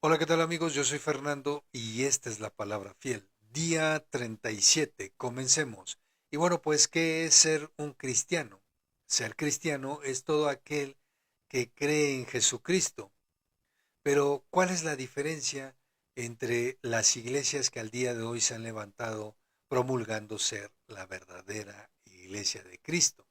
Hola, ¿qué tal amigos? Yo soy Fernando y esta es la palabra fiel. Día 37. Comencemos. Y bueno, pues, ¿qué es ser un cristiano? Ser cristiano es todo aquel que cree en Jesucristo. Pero, ¿cuál es la diferencia entre las iglesias que al día de hoy se han levantado promulgando ser la verdadera iglesia de Cristo?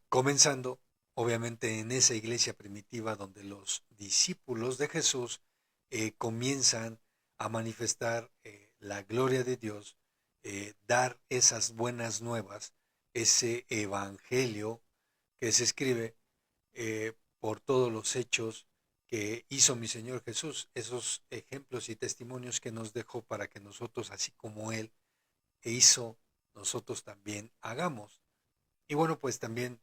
Comenzando, obviamente, en esa iglesia primitiva donde los discípulos de Jesús comienzan a manifestar la gloria de Dios, dar esas buenas nuevas, ese evangelio que se escribe por todos los hechos que hizo mi Señor Jesús, esos ejemplos y testimonios que nos dejó para que nosotros, así como Él hizo, nosotros también hagamos. Y bueno, pues también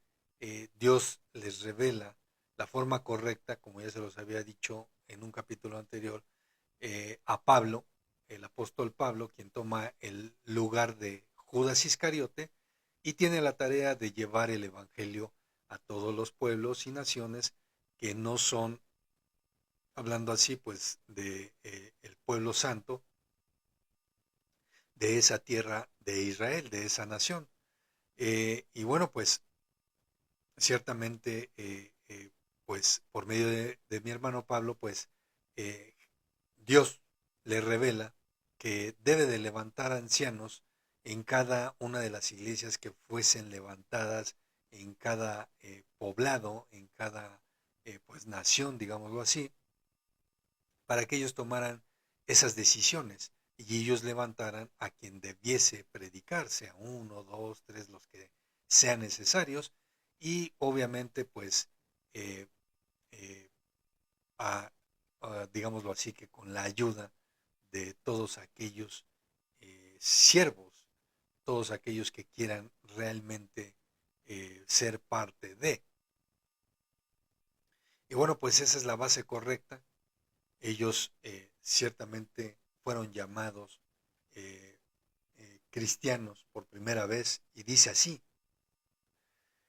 Dios les revela la forma correcta, como ya se los había dicho en un capítulo anterior, a Pablo, el apóstol Pablo, quien toma el lugar de Judas Iscariote y tiene la tarea de llevar el Evangelio a todos los pueblos y naciones que no son, hablando así, pues de el pueblo santo de esa tierra de Israel, de esa nación. Y bueno, pues ciertamente, pues por medio de mi hermano Pablo, pues eh, Dios le revela que debe de levantar ancianos en cada una de las iglesias que fuesen levantadas, en cada poblado, en cada pues nación, digámoslo así, para que ellos tomaran esas decisiones y ellos levantaran a quien debiese predicar, sea uno, dos, tres, los que sean necesarios, y obviamente pues eh, eh, a, digámoslo así, que con la ayuda de todos aquellos siervos, todos aquellos que quieran realmente ser parte de. Y bueno, pues esa es la base correcta. Ellos ciertamente fueron llamados cristianos por primera vez y dice así,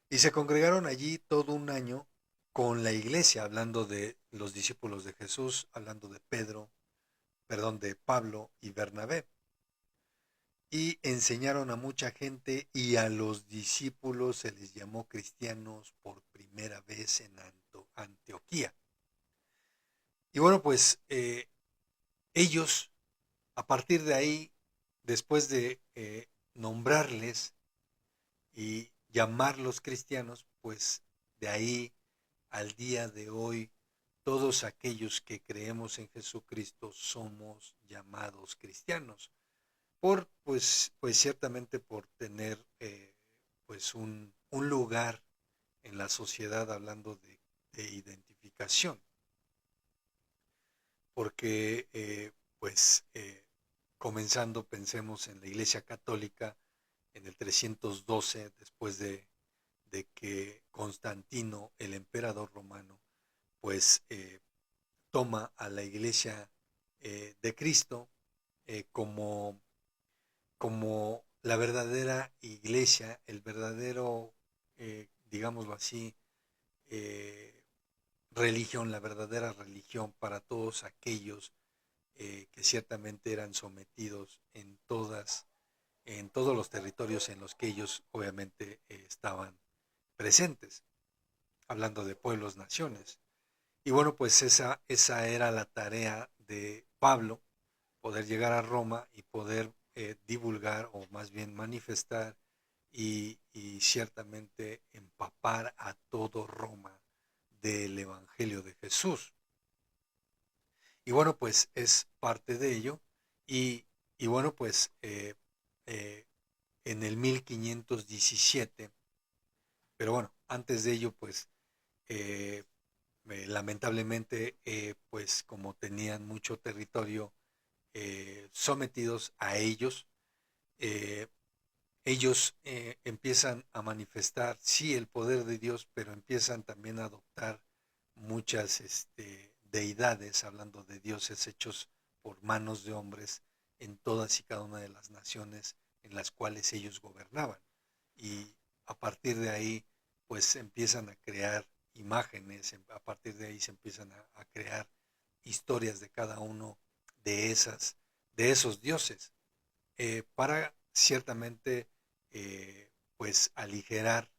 y se congregaron allí todo un año con la iglesia, hablando de los discípulos de Jesús, hablando de Pedro, perdón, de Pablo y Bernabé, y enseñaron a mucha gente y a los discípulos se les llamó cristianos por primera vez en Antioquía. Y bueno, pues ellos, a partir de ahí, después de nombrarles y llamarlos cristianos, pues de ahí al día de hoy, todos aquellos que creemos en Jesucristo somos llamados cristianos, por pues ciertamente por tener pues un lugar en la sociedad hablando de identificación, porque pues comenzando pensemos en la Iglesia Católica en el 312 después de que Constantino, el emperador romano, pues toma a la iglesia de Cristo como, como la verdadera iglesia, el verdadero, digámoslo así, eh, religión, la verdadera religión para todos aquellos que ciertamente eran sometidos en todos los territorios en los que ellos obviamente estaban presentes, hablando de pueblos, naciones. Y bueno, pues esa era la tarea de Pablo, poder llegar a Roma y poder divulgar o más bien manifestar y ciertamente empapar a todo Roma del Evangelio de Jesús. Y bueno, pues es parte de ello. Y, y bueno, pues eh, en el 1517, pero bueno, antes de ello, pues eh, lamentablemente, pues como tenían mucho territorio sometidos a ellos, eh, ellos empiezan a manifestar, sí, el poder de Dios, pero empiezan también a adoptar muchas deidades, hablando de dioses hechos por manos de hombres en todas y cada una de las naciones en las cuales ellos gobernaban. Y a partir de ahí, pues empiezan a crear imágenes, a partir de ahí se empiezan a crear historias de cada uno de de esos dioses, para ciertamente pues aligerar,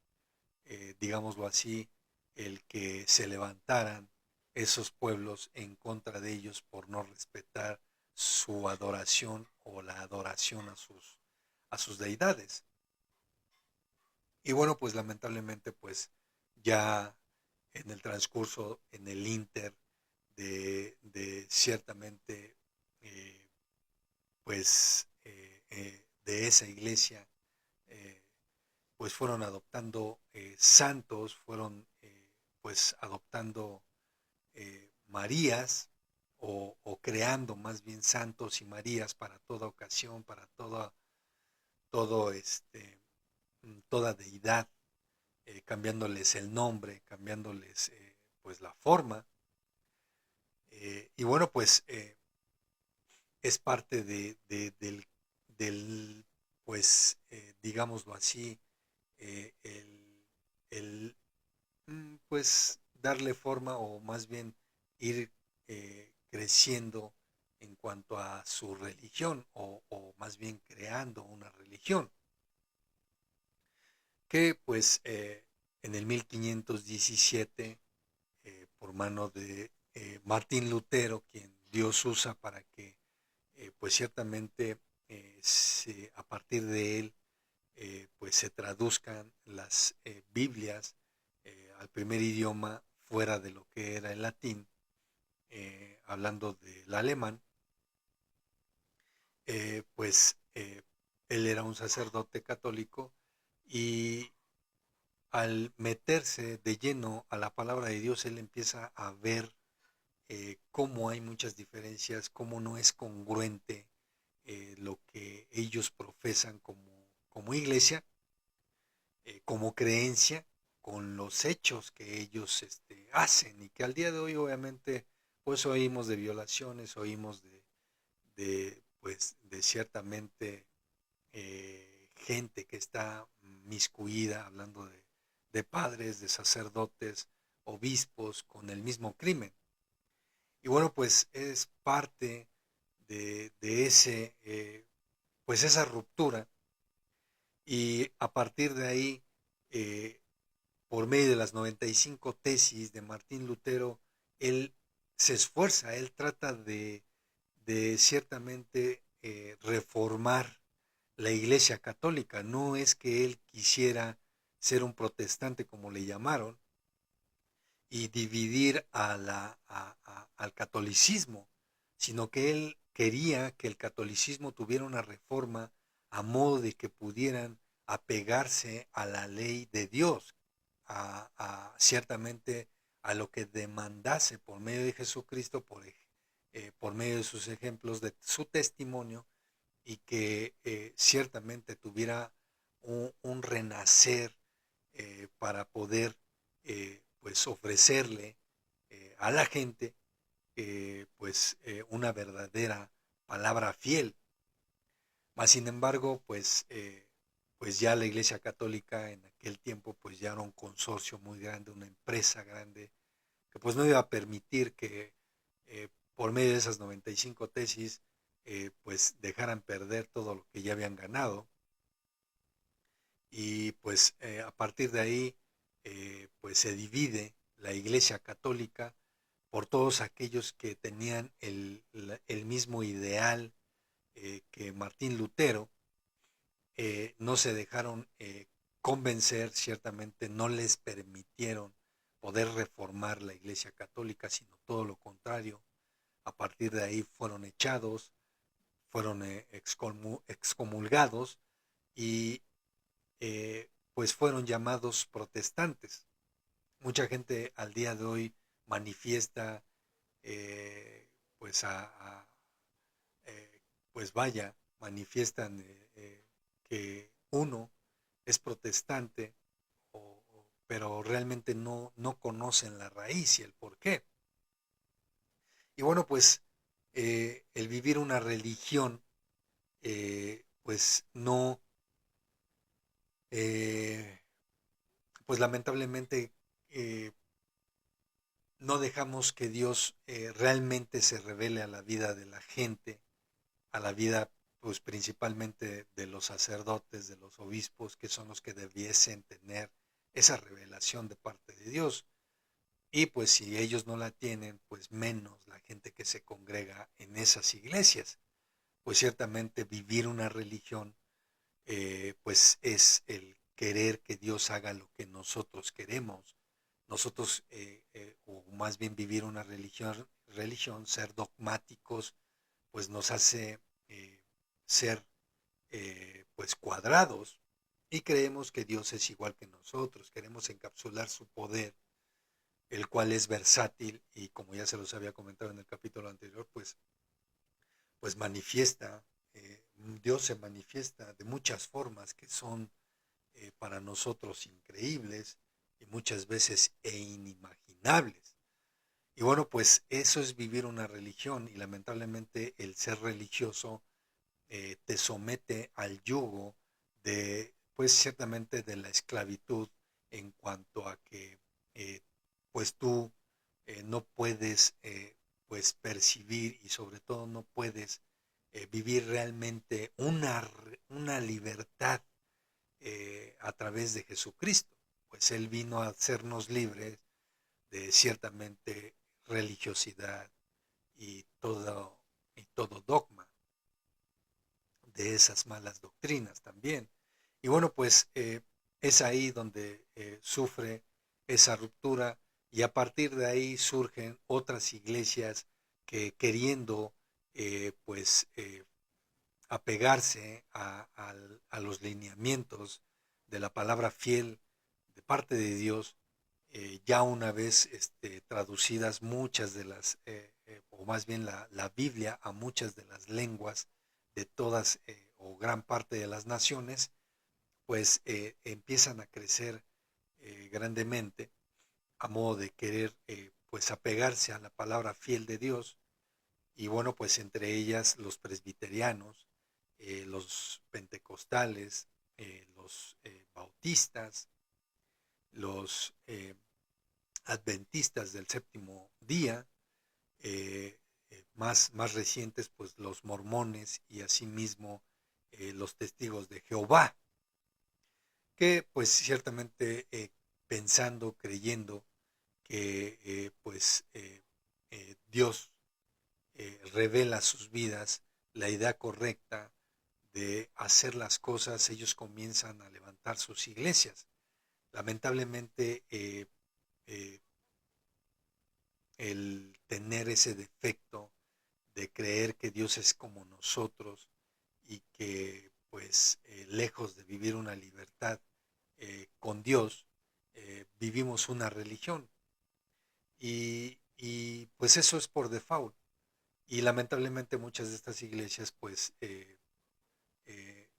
digámoslo así, el que se levantaran esos pueblos en contra de ellos por no respetar su adoración o la adoración a sus deidades. Y bueno, pues lamentablemente, pues ya en el transcurso, en el inter de ciertamente, eh, de esa iglesia, eh, pues fueron adoptando santos, fueron pues adoptando Marías, o creando más bien santos y Marías para toda ocasión, para todo toda deidad, cambiándoles el nombre, cambiándoles pues la forma. Y bueno, pues es parte del pues, digámoslo así, el, el pues darle forma, o más bien ir creciendo en cuanto a su religión, o más bien creando una religión que pues en el 1517, por mano de Martín Lutero, quien Dios usa para que pues ciertamente a partir de él pues se traduzcan las Biblias al primer idioma fuera de lo que era el latín, hablando del alemán. Pues él era un sacerdote católico, y al meterse de lleno a la palabra de Dios, él empieza a ver cómo hay muchas diferencias, cómo no es congruente lo que ellos profesan como iglesia, como creencia, con los hechos que ellos hacen, y que al día de hoy obviamente pues oímos de violaciones, oímos pues de ciertamente gente que está miscuida, hablando de padres, de sacerdotes, obispos con el mismo crimen. Y bueno, pues es parte de ese, pues esa ruptura, y a partir de ahí, eh, por medio de las 95 tesis de Martín Lutero, él se esfuerza, él trata de ciertamente reformar la Iglesia Católica. No es que él quisiera ser un protestante, como le llamaron, y dividir al catolicismo, sino que él quería que el catolicismo tuviera una reforma a modo de que pudieran apegarse a la ley de Dios, ciertamente a lo que demandase por medio de Jesucristo, por medio de sus ejemplos, de su testimonio, y que ciertamente tuviera un renacer para poder pues ofrecerle a la gente una verdadera palabra fiel. Mas sin embargo, pues ya la Iglesia Católica en aquel tiempo pues ya era un consorcio muy grande, una empresa grande, que pues no iba a permitir que por medio de esas 95 tesis pues dejaran perder todo lo que ya habían ganado. Y pues a partir de ahí pues se divide la Iglesia Católica por todos aquellos que tenían el mismo ideal que Martín Lutero. No se dejaron convencer, ciertamente no les permitieron poder reformar la Iglesia Católica, sino todo lo contrario. A partir de ahí fueron echados, fueron excomulgados, y pues fueron llamados protestantes. Mucha gente al día de hoy manifiesta, eh, pues pues vaya, manifiestan que uno es protestante, pero realmente no conocen la raíz y el porqué. Y bueno, pues el vivir una religión, pues no, eh, pues lamentablemente no dejamos que Dios realmente se revele a la vida de la gente, a la vida pues principalmente de los sacerdotes, de los obispos, que son los que debiesen tener esa revelación de parte de Dios. Y pues si ellos no la tienen, pues menos la gente que se congrega en esas iglesias. Pues ciertamente vivir una religión, pues es el querer que Dios haga lo que nosotros queremos. Nosotros, o más bien vivir una religión, ser dogmáticos, pues nos hace ser pues cuadrados y creemos que Dios es igual que nosotros. Queremos encapsular su poder, el cual es versátil y como ya se los había comentado en el capítulo anterior, pues manifiesta, Dios se manifiesta de muchas formas que son para nosotros increíbles y muchas veces inimaginables. Y bueno, pues eso es vivir una religión y lamentablemente el ser religioso te somete al yugo de, pues ciertamente de la esclavitud en cuanto a que pues tú no puedes pues percibir y sobre todo no puedes vivir realmente una libertad a través de Jesucristo, pues Él vino a hacernos libres de ciertamente religiosidad y todo dogma de esas malas doctrinas también. Y bueno, pues es ahí donde sufre esa ruptura y a partir de ahí surgen otras iglesias que queriendo pues apegarse a los lineamientos de la palabra fiel de parte de Dios, ya una vez traducidas muchas de las, o más bien la Biblia a muchas de las lenguas de todas o gran parte de las naciones, pues empiezan a crecer grandemente a modo de querer pues apegarse a la palabra fiel de Dios y bueno, pues entre ellas los presbiterianos, los pentecostales, los bautistas, los adventistas del séptimo día, más recientes, pues los mormones y asimismo los testigos de Jehová, que pues ciertamente pensando, creyendo que Dios revela a sus vidas la idea correcta de hacer las cosas, ellos comienzan a levantar sus iglesias. Lamentablemente, eh, el tener ese defecto de creer que Dios es como nosotros y que pues lejos de vivir una libertad con Dios, vivimos una religión y pues eso es por default. Y lamentablemente muchas de estas iglesias, pues,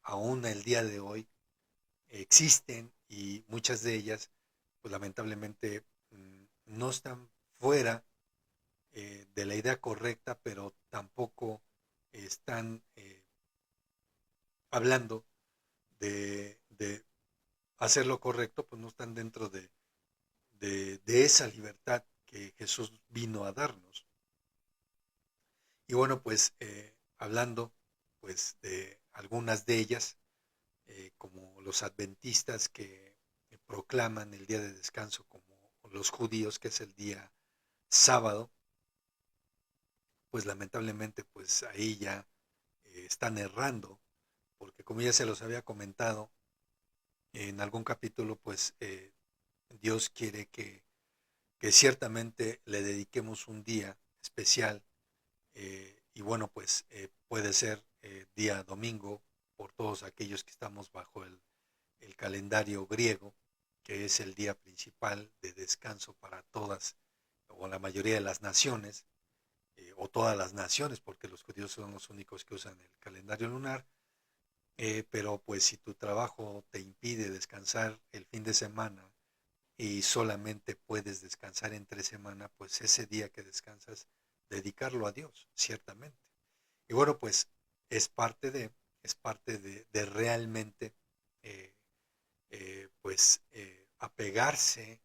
aún el día de hoy existen y muchas de ellas, pues lamentablemente no están fuera de la idea correcta, pero tampoco están hablando de hacer lo correcto, pues no están dentro de esa libertad que Jesús vino a darnos. Y bueno, pues hablando pues de algunas de ellas, como los adventistas que proclaman el día de descanso como los judíos, que es el día sábado, pues lamentablemente pues ahí ya están errando, porque como ya se los había comentado en algún capítulo, pues Dios quiere que ciertamente le dediquemos un día especial y bueno, pues puede ser día domingo por todos aquellos que estamos bajo el calendario griego, que es el día principal de descanso para todas o la mayoría de las naciones, o todas las naciones, porque los judíos son los únicos que usan el calendario lunar, pero pues si tu trabajo te impide descansar el fin de semana y solamente puedes descansar entre semana, pues ese día que descansas, dedicarlo a Dios, ciertamente. Y bueno, pues es parte de realmente, pues, apegarse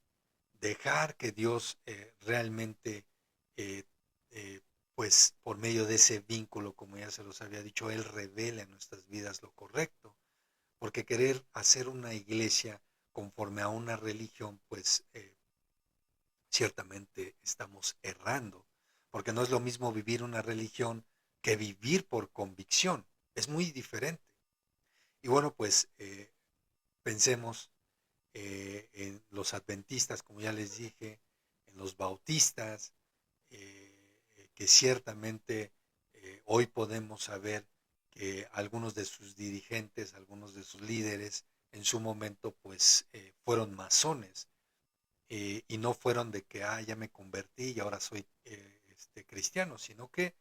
dejar que Dios realmente, eh, pues por medio de ese vínculo, como ya se los había dicho, Él revele en nuestras vidas lo correcto. Porque querer hacer una iglesia conforme a una religión, pues ciertamente estamos errando. Porque no es lo mismo vivir una religión que vivir por convicción. Es muy diferente. Y bueno, pues pensemos en los adventistas, como ya les dije, en los bautistas, que ciertamente hoy podemos saber que algunos de sus dirigentes, algunos de sus líderes, en su momento, pues fueron masones, y no fueron de que, ya me convertí y ahora soy cristiano, sino que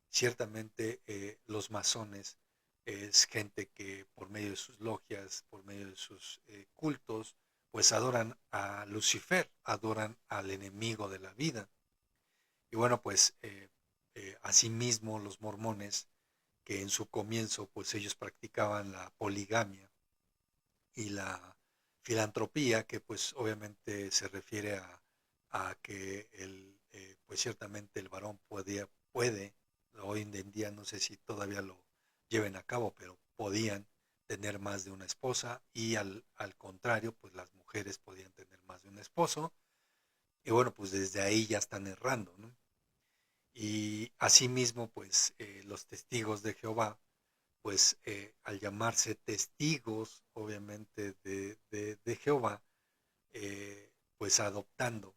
ciertamente los masones es gente que por medio de sus logias, por medio de sus cultos, pues adoran a Lucifer, adoran al enemigo de la vida. Y bueno, pues asimismo los mormones, que en su comienzo pues ellos practicaban la poligamia y la filantropía, que pues obviamente se refiere a que pues ciertamente el varón puede, hoy en día no sé si todavía lo lleven a cabo, pero podían tener más de una esposa y al contrario, pues las mujeres podían tener más de un esposo. Y bueno, pues desde ahí ya están errando, ¿no? Y asimismo, pues los testigos de Jehová, pues al llamarse testigos, obviamente, de Jehová, pues adoptando,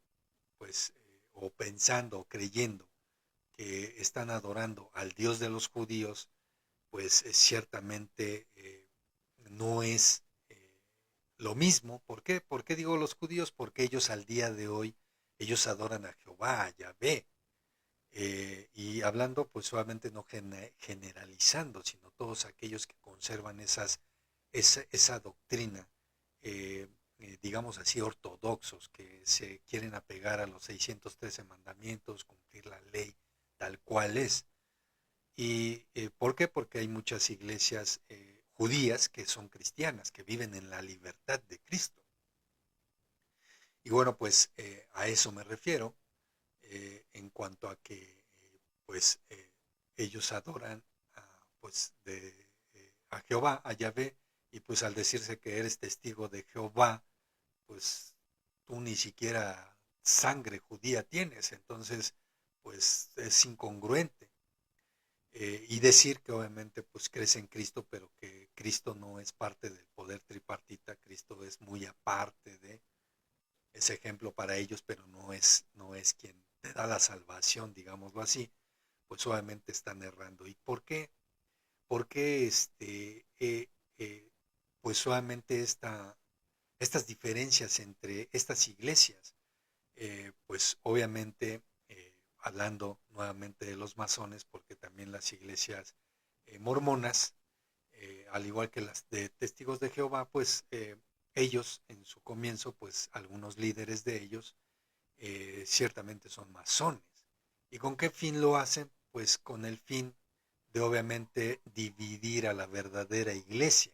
pues, o pensando, o creyendo que están adorando al Dios de los judíos, pues ciertamente no es lo mismo. ¿Por qué? ¿Por qué digo los judíos? Porque ellos al día de hoy, ellos adoran a Jehová, a Yahvé. Y hablando pues solamente no generalizando, sino todos aquellos que conservan esa doctrina, eh, digamos así, ortodoxos, que se quieren apegar a los 613 mandamientos, cumplir la ley tal cual es. ¿Y por qué? Porque hay muchas iglesias judías que son cristianas, que viven en la libertad de Cristo. Y bueno, pues a eso me refiero, en cuanto a que pues ellos adoran pues a Jehová, a Yahvé, y pues al decirse que eres testigo de Jehová, pues tú ni siquiera sangre judía tienes, entonces pues es incongruente. Y decir que obviamente pues crees en Cristo, pero que Cristo no es parte del poder tripartita, Cristo es muy aparte de ese ejemplo para ellos, pero no es quien te da la salvación, digámoslo así, pues obviamente están errando. ¿Y por qué? Porque pues solamente estas diferencias entre estas iglesias, pues obviamente, hablando nuevamente de los masones, porque también las iglesias mormonas, al igual que las de Testigos de Jehová, pues ellos en su comienzo, pues algunos líderes de ellos ciertamente son masones. ¿Y con qué fin lo hacen? Pues con el fin de obviamente dividir a la verdadera iglesia.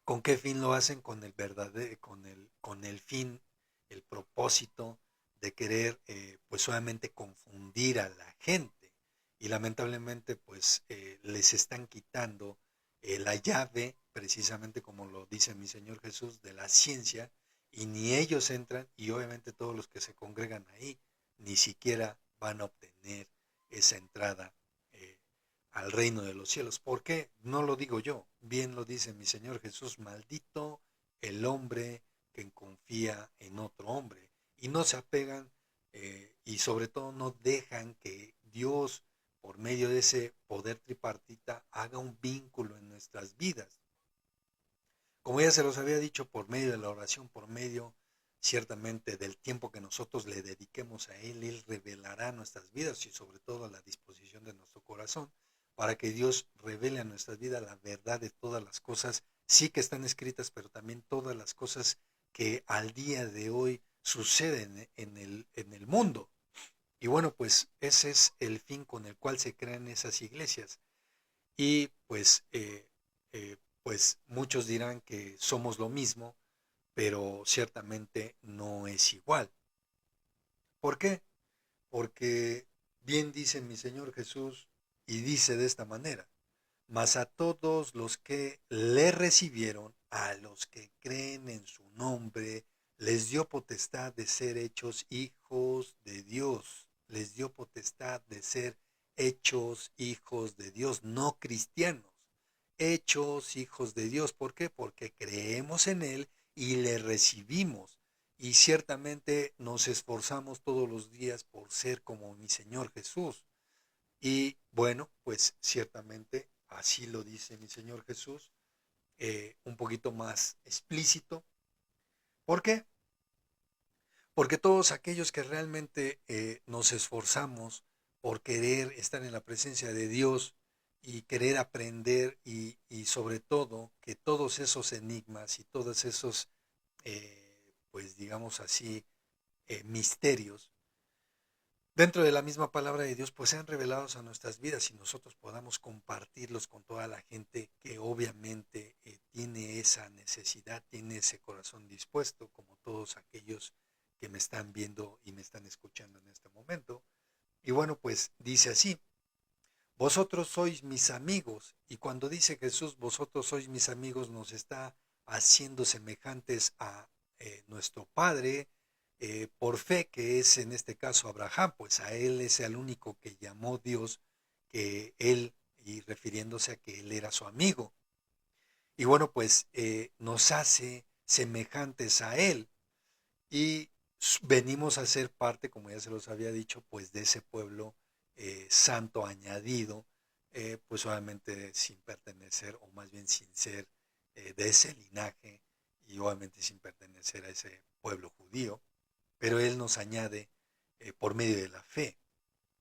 ¿Con qué fin lo hacen? Con el verdadero, con el fin, el propósito de querer pues solamente confundir a la gente. Y lamentablemente pues les están quitando la llave, precisamente como lo dice mi Señor Jesús, de la ciencia, y ni ellos entran, y obviamente todos los que se congregan ahí ni siquiera van a obtener esa entrada eh, al reino de los cielos. ¿Por qué? No lo digo yo, bien lo dice mi Señor Jesús: maldito el hombre que confía en otro hombre. Y no se apegan, y sobre todo no dejan que Dios, por medio de ese poder tripartita, haga un vínculo en nuestras vidas. Como ya se los había dicho, por medio de la oración, por medio ciertamente del tiempo que nosotros le dediquemos a Él revelará nuestras vidas y sobre todo a la disposición de nuestro corazón, para que Dios revele a nuestras vidas la verdad de todas las cosas, sí que están escritas, pero también todas las cosas que al día de hoy suceden en el mundo. Y bueno, pues ese es el fin con el cual se crean esas iglesias. Y pues muchos dirán que somos lo mismo, pero ciertamente no es igual. ¿Por qué? Porque bien dice mi Señor Jesús y dice de esta manera: mas a todos los que le recibieron, a los que creen en su nombre, les dio potestad de ser hechos hijos de Dios. Les dio potestad de ser hechos hijos de Dios, no cristianos. Hechos hijos de Dios. ¿Por qué? Porque creemos en Él y le recibimos. Y ciertamente nos esforzamos todos los días por ser como mi Señor Jesús. Y bueno, pues ciertamente así lo dice mi Señor Jesús, un poquito más explícito. ¿Por qué? Porque todos aquellos que realmente nos esforzamos por querer estar en la presencia de Dios y querer aprender y sobre todo que todos esos enigmas y todos esos, pues digamos así, misterios dentro de la misma palabra de Dios, pues sean revelados a nuestras vidas y nosotros podamos compartirlos con toda la gente que obviamente tiene esa necesidad, tiene ese corazón dispuesto, como todos aquellos que me están viendo y me están escuchando en este momento. Y bueno, pues dice así: vosotros sois mis amigos. Y cuando dice Jesús, vosotros sois mis amigos, nos está haciendo semejantes a nuestro Padre por fe, que es en este caso Abraham, pues a él es el único que llamó Dios, que él, y refiriéndose a que él era su amigo. Y bueno, pues nos hace semejantes a él y venimos a ser parte, como ya se los había dicho, pues de ese pueblo santo añadido, pues obviamente sin pertenecer, o más bien sin ser de ese linaje, y obviamente sin pertenecer a ese pueblo judío, pero Él nos añade por medio de la fe,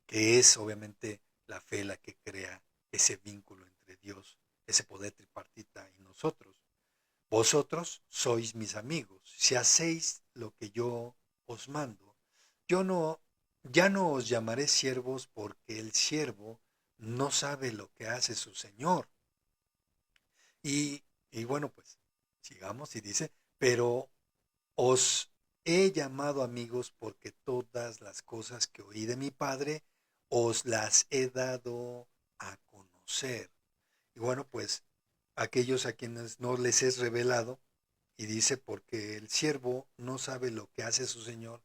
que es obviamente la fe la que crea ese vínculo entre Dios, ese poder tripartita y nosotros. Vosotros sois mis amigos, si hacéis lo que yo os mando. Yo no, ya no os llamaré siervos, porque el siervo no sabe lo que hace su señor. Y bueno, pues sigamos y dice: pero os he llamado amigos, porque todas las cosas que oí de mi Padre os las he dado a conocer. Y bueno, pues aquellos a quienes no les es revelado, y dice: porque el siervo no sabe lo que hace su Señor,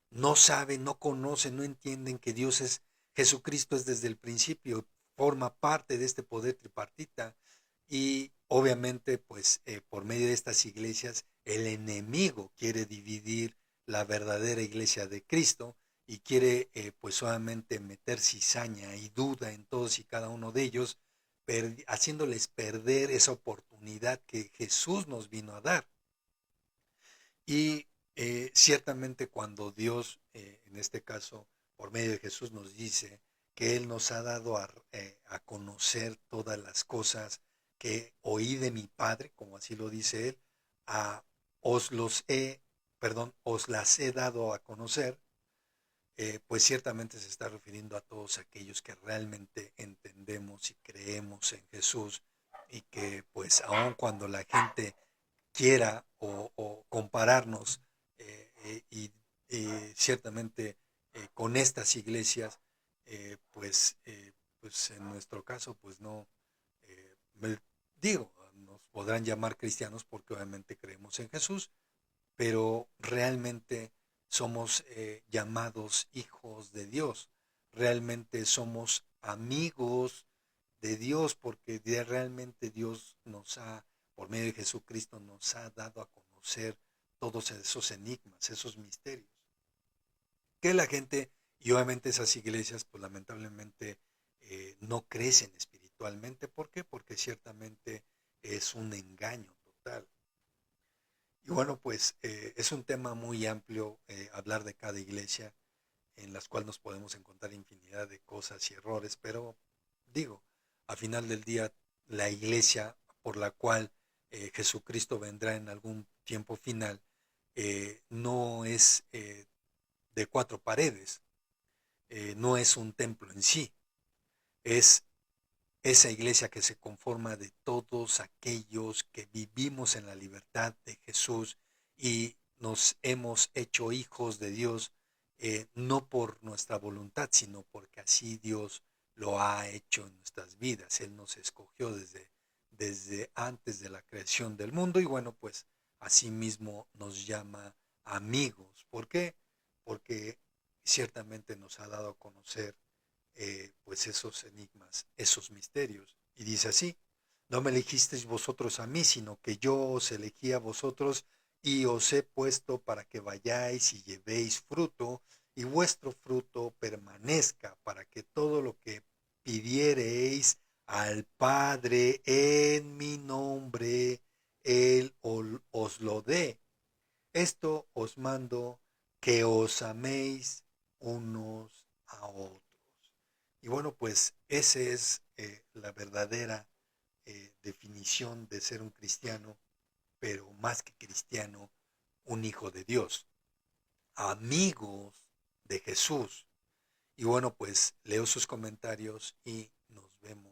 no sabe, no conoce, no entienden que Dios es, Jesucristo es desde el principio, forma parte de este poder tripartita. Y obviamente, pues por medio de estas iglesias, el enemigo quiere dividir la verdadera iglesia de Cristo y quiere pues solamente meter cizaña y duda en todos y cada uno de ellos, haciéndoles perder esa oportunidad que Jesús nos vino a dar. Y ciertamente cuando Dios, en este caso, por medio de Jesús, nos dice que Él nos ha dado a conocer todas las cosas que oí de mi Padre, como así lo dice Él, a, os los he, perdón, os las he dado a conocer, pues ciertamente se está refiriendo a todos aquellos que realmente entendemos y creemos en Jesús, y que pues aun cuando la gente quiera o compararnos y ciertamente con estas iglesias, pues en nuestro caso, pues no, me, digo, nos podrán llamar cristianos porque obviamente creemos en Jesús, pero realmente somos llamados hijos de Dios, realmente somos amigos de Dios, porque realmente Dios nos ha, por medio de Jesucristo, nos ha dado a conocer todos esos enigmas, esos misterios, que la gente, y obviamente esas iglesias, pues lamentablemente no crecen espiritualmente. ¿Por qué? Porque ciertamente es un engaño total. Y bueno, pues es un tema muy amplio hablar de cada iglesia, en las cuales nos podemos encontrar infinidad de cosas y errores, pero digo, al final del día, la iglesia por la cual Jesucristo vendrá en algún tiempo final, no es de cuatro paredes, no es un templo en sí, es esa iglesia que se conforma de todos aquellos que vivimos en la libertad de Jesús y nos hemos hecho hijos de Dios, no por nuestra voluntad, sino porque así Dios lo ha hecho en nuestras vidas. Él nos escogió desde antes de la creación del mundo y bueno, pues asimismo nos llama amigos. ¿Por qué? Porque ciertamente nos ha dado a conocer pues esos enigmas, esos misterios. Y dice así, no me elegisteis vosotros a mí, sino que yo os elegí a vosotros y os he puesto para que vayáis y llevéis fruto y vuestro fruto permanezca, para que todo lo que pidiereis al Padre en mi nombre, Él os lo dé. Esto os mando, que os améis unos a otros. Y bueno, pues esa es la verdadera definición de ser un cristiano, pero más que cristiano, un hijo de Dios, amigos de Jesús. Y bueno, pues leo sus comentarios y nos vemos.